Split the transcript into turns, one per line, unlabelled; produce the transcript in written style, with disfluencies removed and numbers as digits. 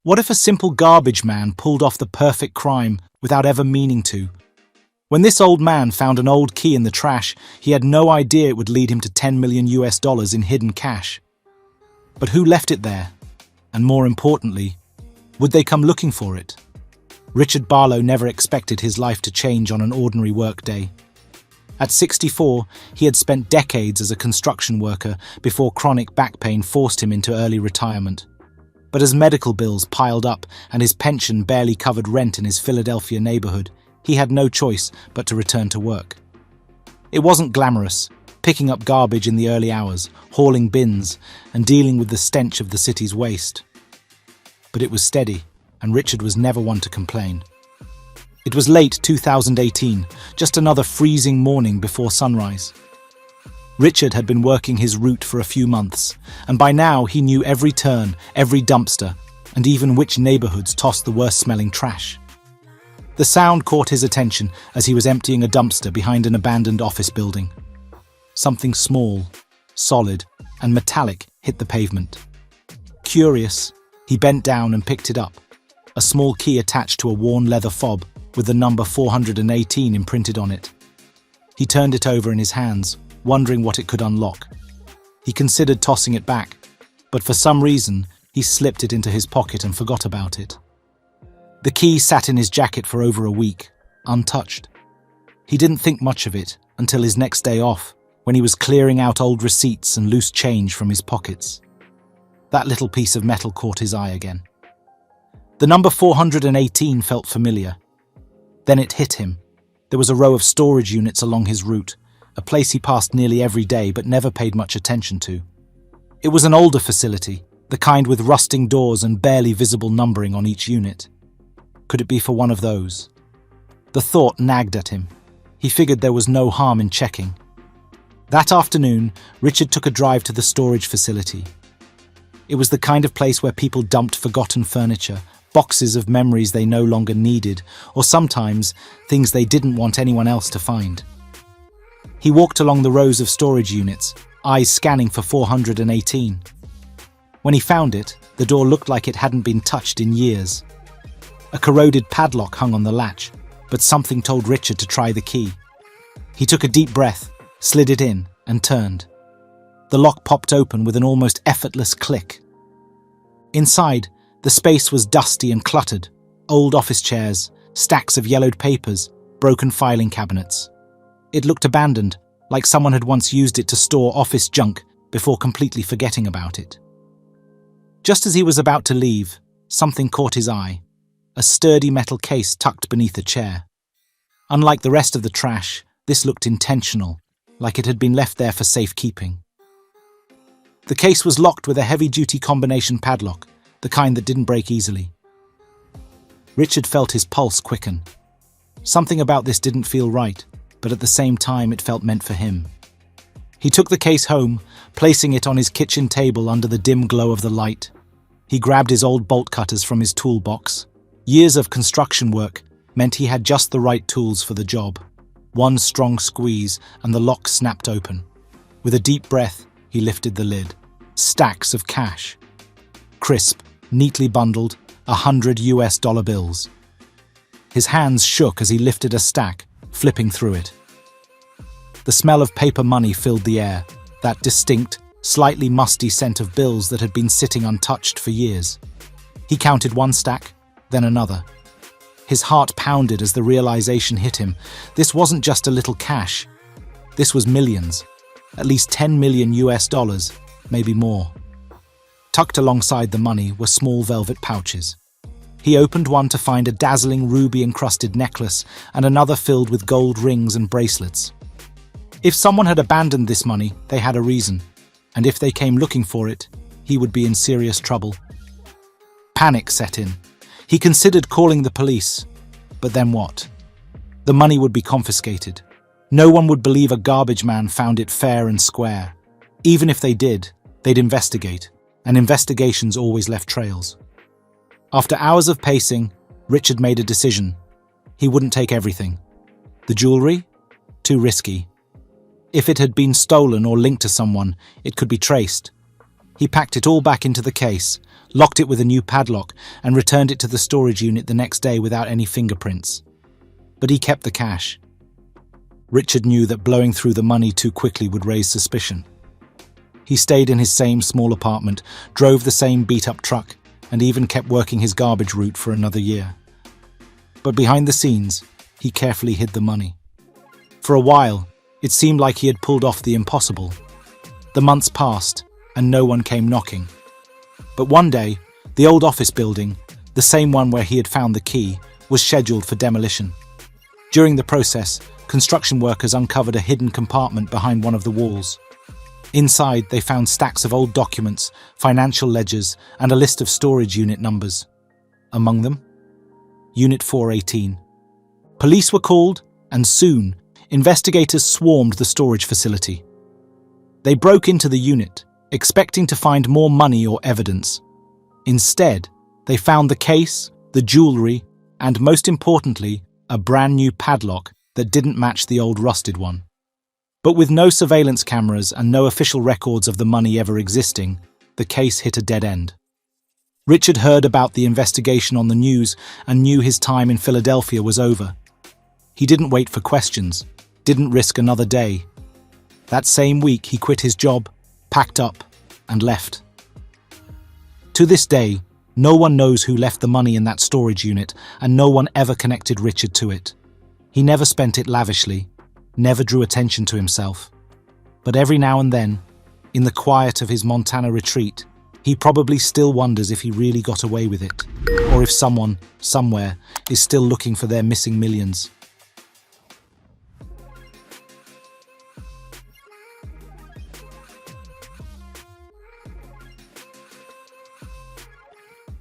What if a simple garbage man pulled off the perfect crime without ever meaning to? When this old man found an old key in the trash, he had no idea it would lead him to 10 million US dollars in hidden cash. But who left it there? And more importantly, would they come looking for it? Richard Barlo never expected his life to change on an ordinary workday. At 64, he had spent decades as a construction worker before chronic back pain forced him into early retirement. But as medical bills piled up and his pension barely covered rent in his Philadelphia neighborhood, he had no choice but to return to work. It wasn't glamorous, picking up garbage in the early hours, hauling bins, and dealing with the stench of the city's waste. But it was steady, and Richard was never one to complain. It was late 2018, just another freezing morning before sunrise. Richard had been working his route for a few months, and by now he knew every turn, every dumpster, and even which neighborhoods tossed the worst-smelling trash. The sound caught his attention as he was emptying a dumpster behind an abandoned office building. Something small, solid, and metallic hit the pavement. Curious, he bent down and picked it up, a small key attached to a worn leather fob with the number 418 imprinted on it. He turned it over in his hands, wondering what it could unlock. He considered tossing it back, but for some reason, he slipped it into his pocket and forgot about it. The key sat in his jacket for over a week, untouched. He didn't think much of it until his next day off, when he was clearing out old receipts and loose change from his pockets. That little piece of metal caught his eye again. The number 418 felt familiar. Then it hit him. There was a row of storage units along his route, a place he passed nearly every day but never paid much attention to. It was an older facility, the kind with rusting doors and barely visible numbering on each unit. Could it be for one of those? The thought nagged at him. He figured there was no harm in checking. That afternoon, Richard took a drive to the storage facility. It was the kind of place where people dumped forgotten furniture, boxes of memories they no longer needed, or sometimes things they didn't want anyone else to find. He walked along the rows of storage units, eyes scanning for 418. When he found it, the door looked like it hadn't been touched in years. A corroded padlock hung on the latch, but something told Richard to try the key. He took a deep breath, slid it in, and turned. The lock popped open with an almost effortless click. Inside, the space was dusty and cluttered. Old office chairs, stacks of yellowed papers, broken filing cabinets. It looked abandoned, like someone had once used it to store office junk before completely forgetting about it. Just as he was about to leave, something caught his eye. A sturdy metal case tucked beneath a chair. Unlike the rest of the trash, this looked intentional, like it had been left there for safekeeping. The case was locked with a heavy-duty combination padlock, the kind that didn't break easily. Richard felt his pulse quicken. Something about this didn't feel right, but at the same time it felt meant for him. He took the case home, placing it on his kitchen table under the dim glow of the light. He grabbed his old bolt cutters from his toolbox. Years of construction work meant he had just the right tools for the job. One strong squeeze, and the lock snapped open. With a deep breath, he lifted the lid. Stacks of cash. Crisp, neatly bundled, $100 bills. His hands shook as he lifted a stack, flipping through it. The smell of paper money filled the air, that distinct, slightly musty scent of bills that had been sitting untouched for years. He counted one stack, then another. His heart pounded as the realization hit him. This wasn't just a little cash. This was millions. At least 10 million US dollars, maybe more. Tucked alongside the money were small velvet pouches. He opened one to find a dazzling ruby-encrusted necklace and another filled with gold rings and bracelets. If someone had abandoned this money, they had a reason, and if they came looking for it, he would be in serious trouble. Panic set in. He considered calling the police, but then what? The money would be confiscated. No one would believe a garbage man found it fair and square. Even if they did, they'd investigate, and investigations always left trails. After hours of pacing, Richard made a decision. He wouldn't take everything. The jewelry? Too risky. If it had been stolen or linked to someone, it could be traced. He packed it all back into the case, locked it with a new padlock, and returned it to the storage unit the next day without any fingerprints. But he kept the cash. Richard knew that blowing through the money too quickly would raise suspicion. He stayed in his same small apartment, drove the same beat-up truck, and even kept working his garbage route for another year. But behind the scenes, he carefully hid the money. For a while, it seemed like he had pulled off the impossible. The months passed, and no one came knocking. But one day, the old office building, the same one where he had found the key, was scheduled for demolition. During the process, construction workers uncovered a hidden compartment behind one of the walls. Inside, they found stacks of old documents, financial ledgers, and a list of storage unit numbers. Among them, Unit 418. Police were called, and soon, investigators swarmed the storage facility. They broke into the unit, expecting to find more money or evidence. Instead, they found the case, the jewelry, and most importantly, a brand new padlock that didn't match the old rusted one. But with no surveillance cameras and no official records of the money ever existing, the case hit a dead end. Richard heard about the investigation on the news and knew his time in Philadelphia was over. He didn't wait for questions, didn't risk another day. That same week, he quit his job, packed up, and left. To this day, no one knows who left the money in that storage unit, and no one ever connected Richard to it. He never spent it lavishly, never drew attention to himself. But every now and then, in the quiet of his Montana retreat, he probably still wonders if he really got away with it, or if someone, somewhere, is still looking for their missing millions.